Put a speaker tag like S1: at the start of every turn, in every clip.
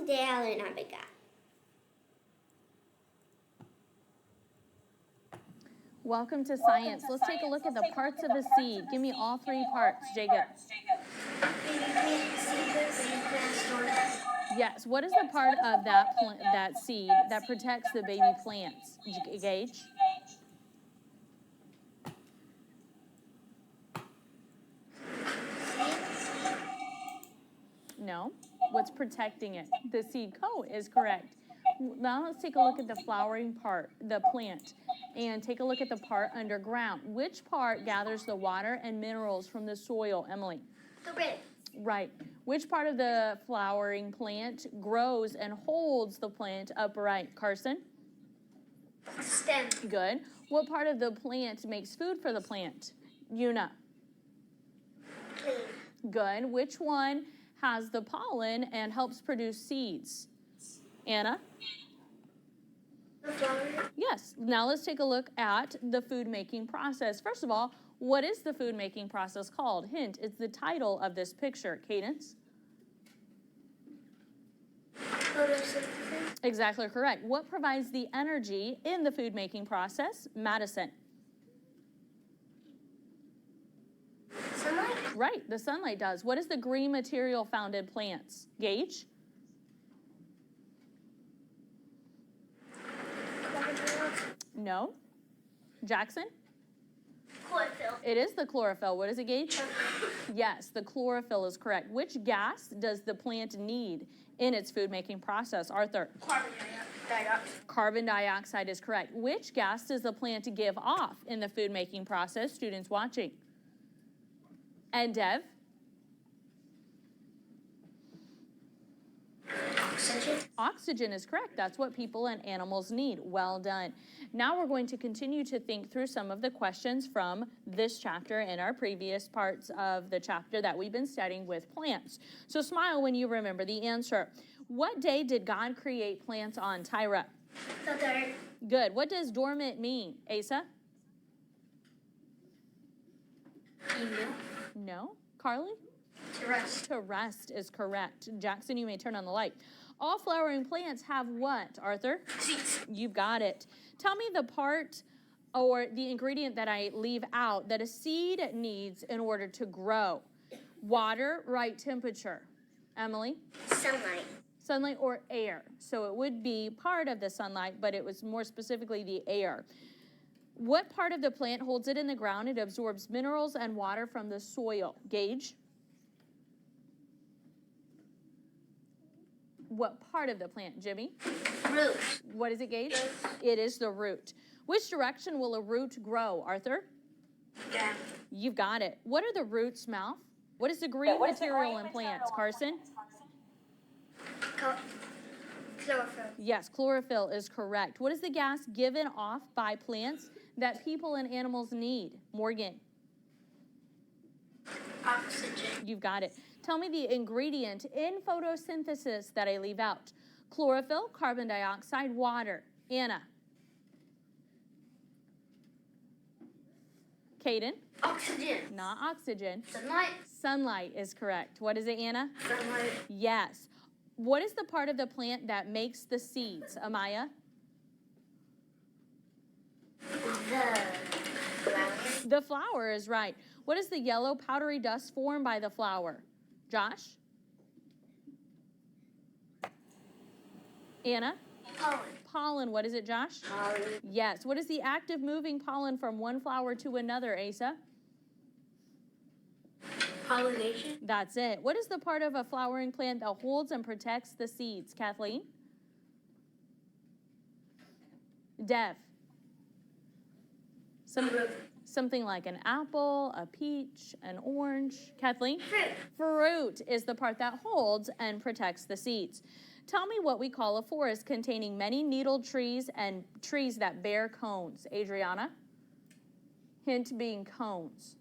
S1: dela navegar.
S2: Welcome to science. Let's take a look at the parts of a seed. Give me all three parts, Jacob. Yes, what is the part of that seed that protects the baby plants? Gage? No. What's protecting it? The seed coat is correct. Now let's take a look at the flowering part, the plant, and take a look at the part underground. Which part gathers the water and minerals from the soil, Emily?
S1: The root.
S2: Right. Which part of the flowering plant grows and holds the plant upright, Carson?
S1: Stem.
S2: Good. What part of the plant makes food for the plant? Una.
S1: Leaf.
S2: Good. Which one has the pollen and helps produce seeds? Anna?
S1: The flower.
S2: Yes. Now let's take a look at the food-making process. First of all, what is the food-making process called? Hint, it's the title of this picture. Cadence?
S1: Photosynthesis.
S2: Exactly correct. What provides the energy in the food-making process? Madison.
S1: Sunlight.
S2: Right, the sunlight does. What is the green material found in plants? Gage? No. Jackson?
S1: Chlorophyll.
S2: It is the chlorophyll. What is it, Gage? Yes, the chlorophyll is correct. Which gas does the plant need in its food-making process? Arthur?
S1: Carbon dioxide.
S2: Carbon dioxide is correct. Which gas does the plant give off in the food-making process? Students watching. And Dev?
S1: Oxygen.
S2: Oxygen is correct. That's what people and animals need. Well done. Now we're going to continue to think through some of the questions from this chapter and our previous parts of the chapter that we've been studying with plants. So smile when you remember the answer. What day did God create plants on, Tyra?
S1: The third.
S2: Good. What does dormant mean, Asa?
S1: Email.
S2: No. Carly?
S1: To rest.
S2: To rest is correct. Jackson, you may turn on the light. All flowering plants have what, Arthur?
S1: Seeds.
S2: You've got it. Tell me the part or the ingredient that I leave out that a seed needs in order to grow. Water, right temperature. Emily?
S1: Sunlight.
S2: Sunlight or air. So it would be part of the sunlight, but it was more specifically the air. What part of the plant holds it in the ground? It absorbs minerals and water from the soil. Gage? What part of the plant, Jimmy?
S1: Root.
S2: What is it, Gage? It is the root. Which direction will a root grow, Arthur?
S1: Down.
S2: You've got it. What are the roots, Mouth? What is the green material in plants, Carson?
S1: Chlorophyll.
S2: Yes, chlorophyll is correct. What is the gas given off by plants that people and animals need? Morgan?
S1: Oxygen.
S2: You've got it. Tell me the ingredient in photosynthesis that I leave out. Chlorophyll, carbon dioxide, water. Anna? Caden?
S1: Oxygen.
S2: Not oxygen.
S1: Sunlight.
S2: Sunlight is correct. What is it, Anna?
S1: Sunlight.
S2: Yes. What is the part of the plant that makes the seeds, Amaya?
S1: The flower.
S2: The flower is right. What is the yellow powdery dust formed by the flower? Josh? Anna?
S1: Pollen.
S2: Pollen. What is it, Josh?
S1: Pollen.
S2: Yes. What is the active moving pollen from one flower to another, Asa?
S1: Pollination.
S2: That's it. What is the part of a flowering plant that holds and protects the seeds, Kathleen? Dev? Something like an apple, a peach, an orange. Kathleen?
S1: Fruit.
S2: Fruit is the part that holds and protects the seeds. Tell me what we call a forest containing many needled trees and trees that bear cones. Adriana? Hint being cones.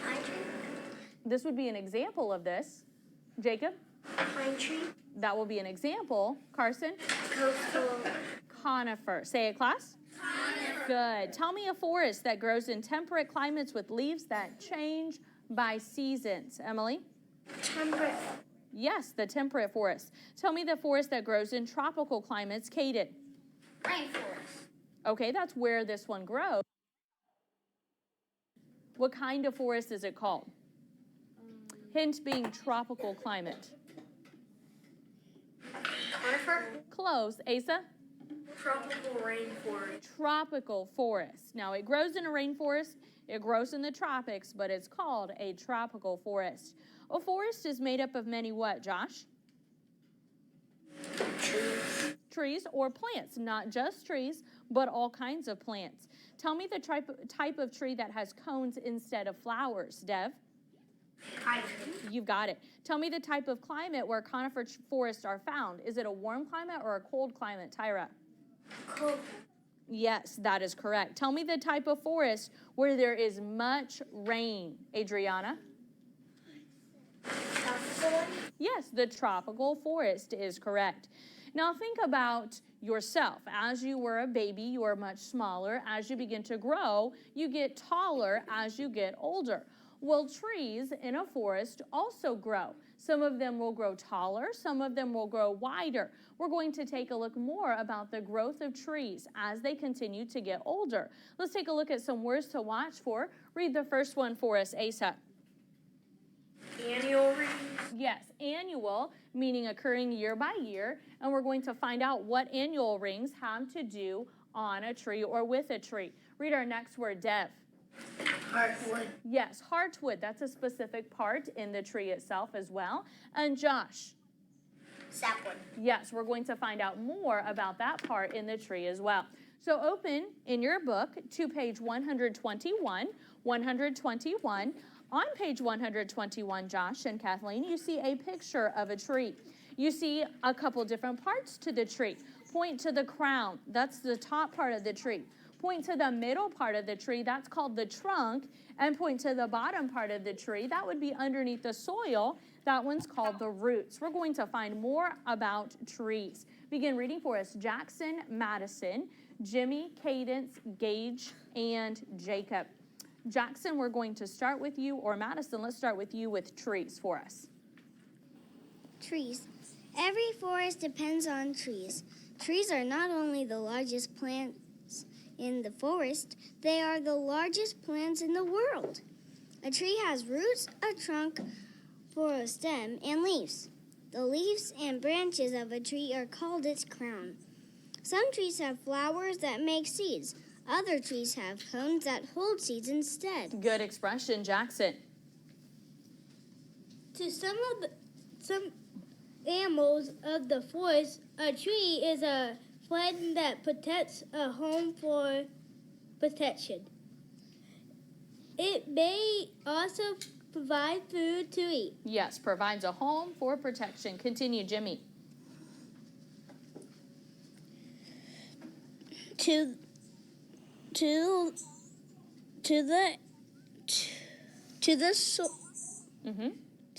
S1: Pine tree.
S2: This would be an example of this. Jacob?
S1: Pine tree.
S2: That will be an example. Carson?
S1: Coastal.
S2: Conifer. Say it, class.
S1: Conifer.
S2: Good. Tell me a forest that grows in temperate climates with leaves that change by seasons. Emily?
S1: Temperate
S2: Yes, the temperate forest. Tell me the forest that grows in tropical climates, Kaden.
S1: Rainforest.
S2: Okay, that's where this one grows. What kind of forest is it called? Hint being tropical climate.
S1: Conifer.
S2: Close. Asa?
S1: Tropical rainforest.
S2: Tropical forest. Now, it grows in a rainforest, it grows in the tropics, but it's called a tropical forest. A forest is made up of many what, Josh?
S1: Trees.
S2: Trees or plants, not just trees, but all kinds of plants. Tell me the type of tree that has cones instead of flowers, Dev.
S1: Pine.
S2: You've got it. Tell me the type of climate where conifer forests are found. Is it a warm climate or a cold climate, Tyra?
S1: Cold.
S2: Yes, that is correct. Tell me the type of forest where there is much rain, Adriana.
S1: Tropical.
S2: Yes, the tropical forest is correct. Now think about yourself. As you were a baby, you are much smaller. As you begin to grow, you get taller as you get older. Well, trees in a forest also grow. Some of them will grow taller, some of them will grow wider. We're going to take a look more about the growth of trees as they continue to get older. Let's take a look at some words to watch for. Read the first one for us, Asa.
S1: Annual rings.
S2: Yes, annual, meaning occurring year by year, and we're going to find out what annual rings have to do on a tree or with a tree. Read our next word, Dev.
S1: Heartwood.
S2: Yes, heartwood, that's a specific part in the tree itself as well. And Josh?
S1: Sapwood.
S2: Yes, we're going to find out more about that part in the tree as well. So open in your book to page 121. 121. On page 121, Josh and Kathleen, you see a picture of a tree. You see a couple different parts to the tree. Point to the crown. That's the top part of the tree. Point to the middle part of the tree. That's called the trunk. And point to the bottom part of the tree. That would be underneath the soil. That one's called the roots. We're going to find more about trees. Begin reading for us. Jackson, Madison, Jimmy, Cadence, Gage, and Jacob. Jackson, we're going to start with you, or Madison, let's start with you with trees for us.
S3: Trees. Every forest depends on trees. Trees are not only the largest plants in the forest, they are the largest plants in the world. A tree has roots, a trunk for a stem, and leaves. The leaves and branches of a tree are called its crown. Some trees have flowers that make seeds. Other trees have cones that hold seeds instead.
S2: Good expression, Jackson.
S4: To some animals of the forest, a tree is a friend that protects a home for protection. It may also provide food to eat.
S2: Yes, provides a home for protection. Continue, Jimmy.
S3: To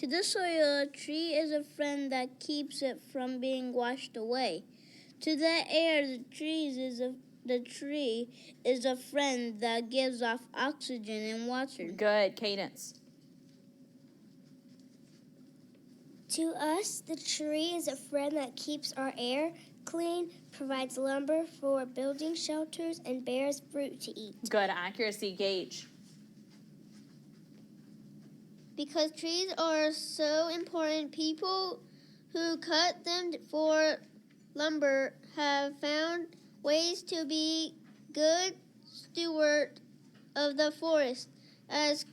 S3: the soil, a tree is a friend that keeps it from being washed away. To the air, the tree is a friend that gives off oxygen and water.
S2: Good, Cadence.
S1: To us, the tree is a friend that keeps our air clean, provides lumber for building shelters, and bears fruit to eat.
S2: Good accuracy, Gage.
S3: Because trees are so important, people who cut them for lumber have found ways to be good steward of the forest. As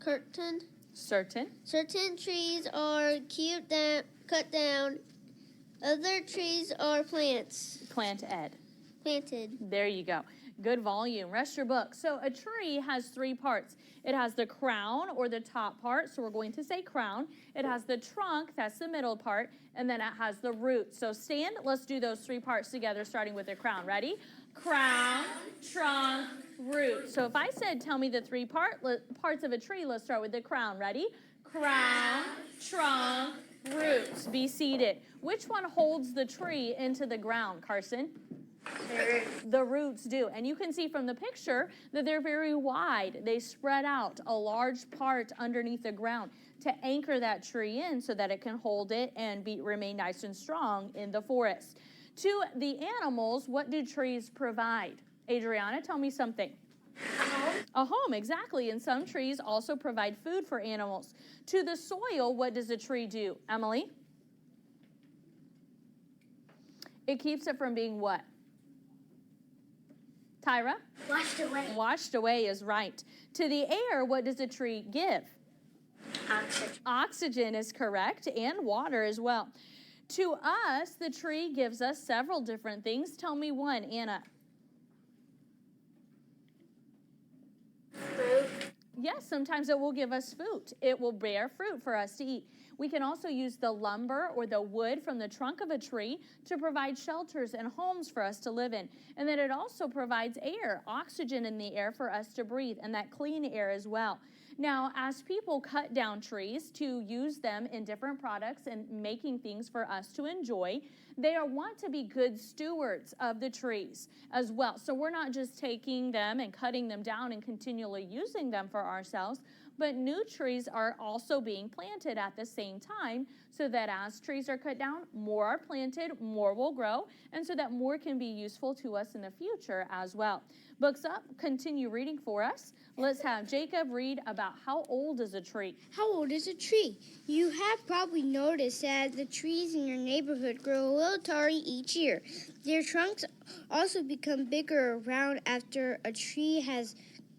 S3: certain trees are cut down, other trees are planted.
S2: There you go. Good volume. Rest your book. So a tree has three parts. It has the crown or the top part, so we're going to say crown. It has the trunk, that's the middle part, and then it has the roots. So stand, let's do those three parts together, starting with the crown. Ready? Crown, trunk, root. So if I said, tell me the three parts of a tree, let's start with the crown. Ready? Crown, trunk, roots. Be seated. Which one holds the tree into the ground, Carson? The roots do. And you can see from the picture that they're very wide. They spread out a large part underneath the ground to anchor that tree in so that it can hold it and remain nice and strong in the forest. To the animals, what do trees provide? Adriana, tell me something. A home, exactly. And some trees also provide food for animals. To the soil, what does a tree do? Emily? It keeps it from being what? Tyra?
S3: Washed away.
S2: Washed away is right. To the air, what does a tree give?
S3: Oxygen.
S2: Oxygen is correct, and water as well. To us, the tree gives us several different things. Tell me one, Anna.
S3: Fruit.
S2: Yes, sometimes it will give us food. It will bear fruit for us to eat. We can also use the lumber or the wood from the trunk of a tree to provide shelters and homes for us to live in. And then it also provides air, oxygen in the air for us to breathe, and that clean air as well. Now, as people cut down trees to use them in different products and making things for us to enjoy, they want to be good stewards of the trees as well. So we're not just taking them and cutting them down and continually using them for ourselves, but new trees are also being planted at the same time so that as trees are cut down, more are planted, more will grow, and so that more can be useful to us in the future as well. Books up, continue reading for us. Let's have Jacob read about how old is a tree.
S4: How old is a tree? You have probably noticed that the trees in your neighborhood grow a little taller each year. Their trunks also become bigger around after a tree has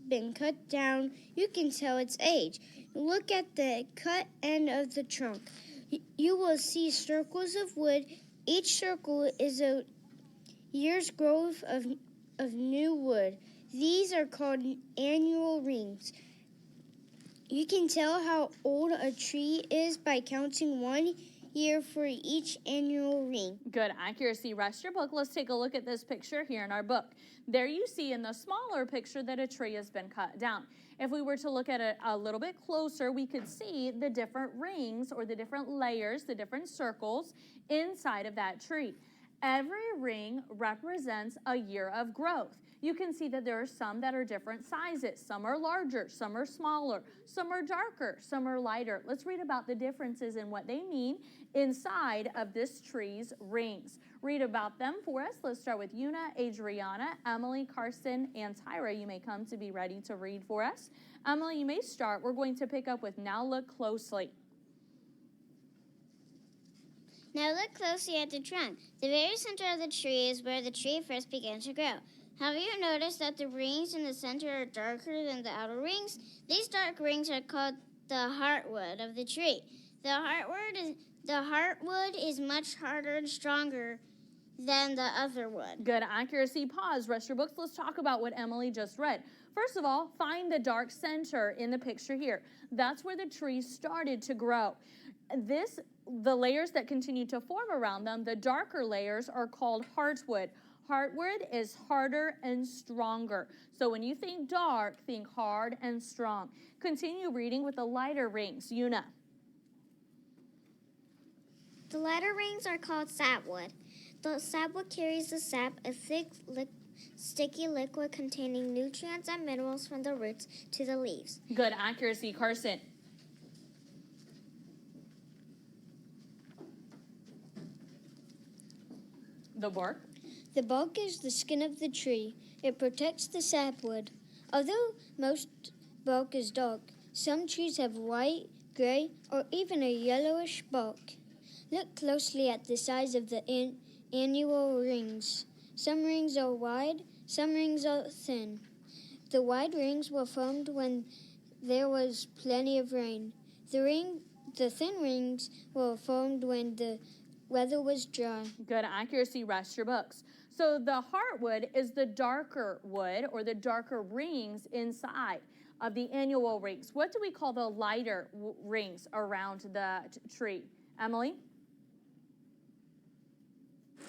S4: been cut down. You can tell its age. Look at the cut end of the trunk. You will see circles of wood. Each circle is a year's growth of new wood. These are called annual rings. You can tell how old a tree is by counting 1 year for each annual ring.
S2: Good accuracy. Rest your book. Let's take a look at this picture here in our book. There you see in the smaller picture that a tree has been cut down. If we were to look at it a little bit closer, we could see the different rings or the different layers, the different circles inside of that tree. Every ring represents a year of growth. You can see that there are some that are different sizes. Some are larger, some are smaller, some are darker, some are lighter. Let's read about the differences and what they mean inside of this tree's rings. Read about them for us. Let's start with Una, Adriana, Emily, Carson, and Tyra. You may come to be ready to read for us. Emily, you may start. We're going to pick up with Now Look Closely.
S3: Now look closely at the trunk. The very center of the tree is where the tree first began to grow. Have you noticed that the rings in the center are darker than the outer rings? These dark rings are called the heartwood of the tree. The heartwood is much harder and stronger than the other wood.
S2: Good accuracy. Pause. Rest your books. Let's talk about what Emily just read. First of all, find the dark center in the picture here. That's where the tree started to grow. The layers that continue to form around them, the darker layers, are called heartwood. Heartwood is harder and stronger. So when you think dark, think hard and strong. Continue reading with the lighter rings. Una.
S3: The lighter rings are called sapwood. The sapwood carries the sap, a thick, sticky liquid containing nutrients and minerals from the roots to the leaves.
S2: Good accuracy. Carson. The bark.
S4: The bark is the skin of the tree. It protects the sapwood. Although most bark is dark, some trees have white, gray, or even a yellowish bark. Look closely at the size of the annual rings. Some rings are wide, some rings are thin. The wide rings were formed when there was plenty of rain. The thin rings were formed when the weather was dry.
S2: Good accuracy. Rest your books. So the heartwood is the darker wood or the darker rings inside of the annual rings. What do we call the lighter rings around the tree? Emily?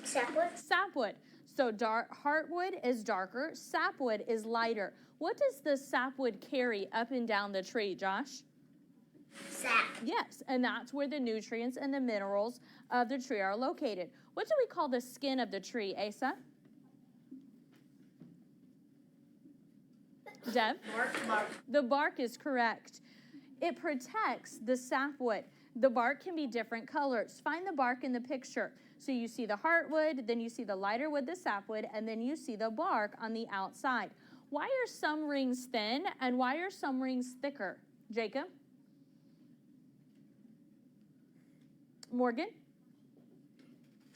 S3: Sapwood?
S2: Sapwood. So heartwood is darker, sapwood is lighter. What does the sapwood carry up and down the tree, Josh?
S3: Sap.
S2: Yes, and that's where the nutrients and the minerals of the tree are located. What do we call the skin of the tree, Asa? Deb?
S5: Bark.
S2: The bark is correct. It protects the sapwood. The bark can be different colors. Find the bark in the picture. So you see the heartwood, then you see the lighter wood, the sapwood, and then you see the bark on the outside. Why are some rings thin and why are some rings thicker? Jacob? Morgan?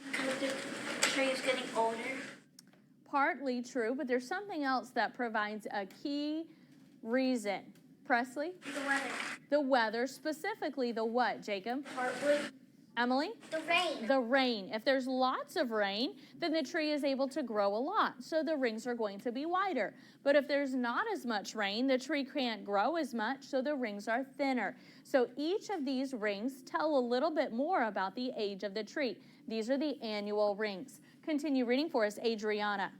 S5: Because the tree is getting older.
S2: Partly true, but there's something else that provides a key reason. Presley?
S5: The weather.
S2: The weather, specifically the what, Jacob?
S5: Heartwood.
S2: Emily?
S3: The rain.
S2: The rain. If there's lots of rain, then the tree is able to grow a lot, so the rings are going to be wider. But if there's not as much rain, the tree can't grow as much, so the rings are thinner. So each of these rings tell a little bit more about the age of the tree. These are the annual rings. Continue reading for us, Adriana.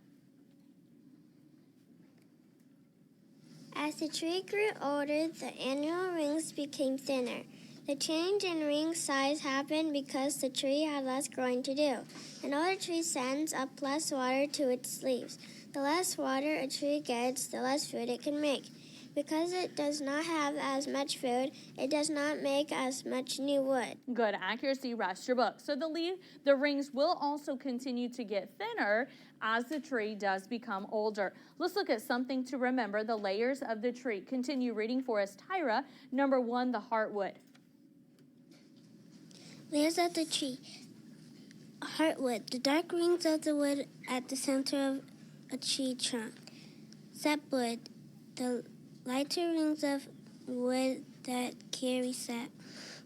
S3: As the tree grew older, the annual rings became thinner. The change in ring size happened because the tree had less growing to do. An older tree sends up less water to its leaves. The less water a tree gets, the less food it can make. Because it does not have as much food, it does not make as much new wood.
S2: Good accuracy, rest your book. So the rings will also continue to get thinner as the tree does become older. Let's look at something to remember, the layers of the tree. Continue reading for us, Tyra. Number 1, the heartwood.
S3: Layers of the tree. Heartwood, the dark rings of the wood at the center of a tree trunk. Sapwood, the lighter rings of wood that carry sap.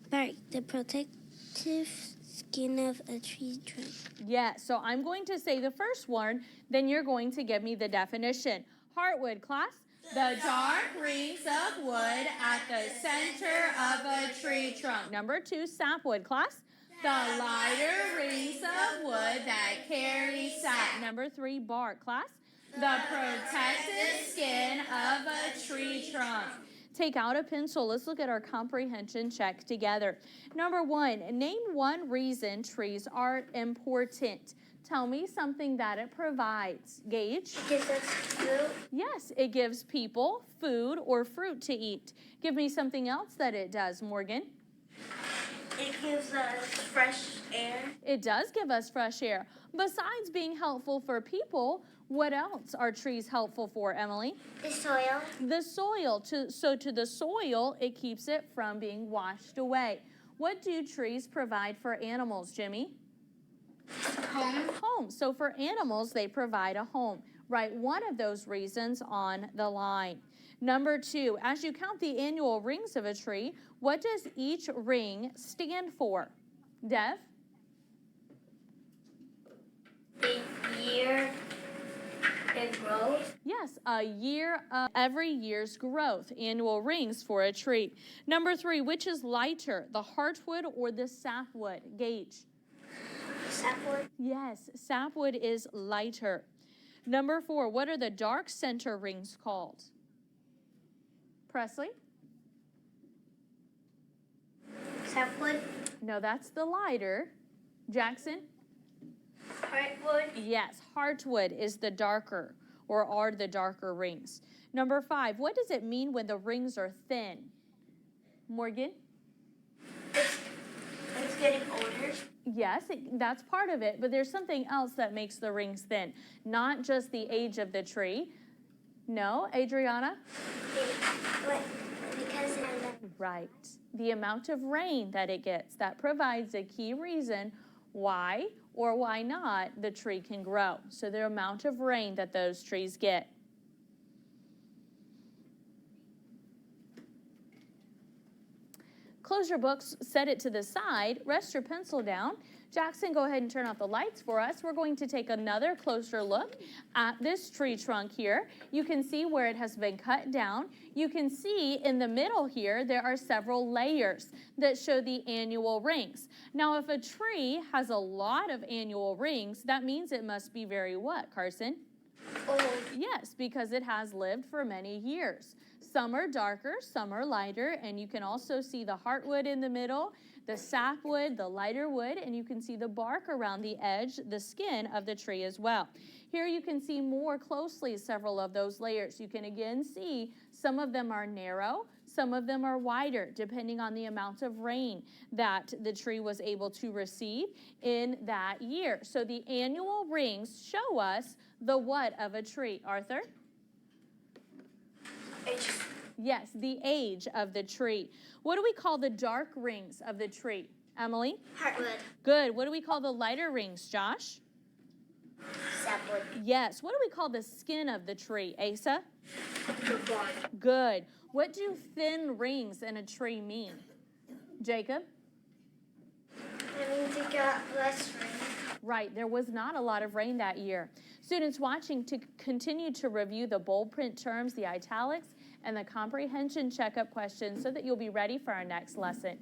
S3: Bark, the protective skin of a tree trunk.
S2: Yes, so I'm going to say the first one, then you're going to give me the definition. Heartwood, class. The dark rings of wood at the center of a tree trunk. Number 2, sapwood, class. The lighter rings of wood that carry sap. Number 3, bark, class. The protective skin of a tree trunk. Take out a pencil. Let's look at our comprehension check together. Number 1, name one reason trees are important. Tell me something that it provides. Gage?
S5: It gives us food.
S2: Yes, it gives people food or fruit to eat. Give me something else that it does, Morgan.
S5: It gives us fresh air.
S2: It does give us fresh air. Besides being helpful for people, what else are trees helpful for, Emily?
S5: The soil.
S2: The soil. So to the soil, it keeps it from being washed away. What do trees provide for animals, Jimmy? Home. So for animals, they provide a home. Write one of those reasons on the line. Number 2, as you count the annual rings of a tree, what does each ring stand for? Dev?
S5: The year it grows.
S2: Yes, a year of every year's growth, annual rings for a tree. Number 3, which is lighter, the heartwood or the sapwood? Gage?
S5: Sapwood.
S2: Yes, sapwood is lighter. Number 4, what are the dark center rings called? Presley?
S5: Sapwood.
S2: No, that's the lighter. Jackson?
S5: Heartwood.
S2: Yes, heartwood is the darker, or are the darker rings. Number 5, what does it mean when the rings are thin? Morgan?
S5: It's getting older.
S2: Yes, that's part of it, but there's something else that makes the rings thin. Not just the age of the tree. No, Adriana?
S5: Because
S2: Right. The amount of rain that it gets. That provides a key reason why or why not the tree can grow. So the amount of rain that those trees get. Close your books, set it to the side, rest your pencil down. Jackson, go ahead and turn off the lights for us. We're going to take another closer look at this tree trunk here. You can see where it has been cut down. You can see in the middle here, there are several layers that show the annual rings. Now, if a tree has a lot of annual rings, that means it must be very what, Carson?
S5: old.
S2: Yes, because it has lived for many years. Some are darker, some are lighter, and you can also see the heartwood in the middle. the sapwood, the lighter wood, and you can see the bark around the edge, the skin of the tree as well. Here you can see more closely several of those layers. You can again see some of them are narrow, some of them are wider, depending on the amount of rain that the tree was able to receive in that year. So the annual rings show us the what of a tree, Arthur?
S5: Age.
S2: Yes, the age of the tree. What do we call the dark rings of the tree? Emily?
S3: Heartwood.
S2: Good. What do we call the lighter rings, Josh?
S3: Sapwood.
S2: Yes. What do we call the skin of the tree, Asa?
S5: Bark.
S2: Good. What do thin rings in a tree mean? Jacob?
S3: That means it got less rain.
S2: Right, there was not a lot of rain that year. Students watching, to continue to review the bold print terms, the italics, and the comprehension checkup questions so that you'll be ready for our next lesson.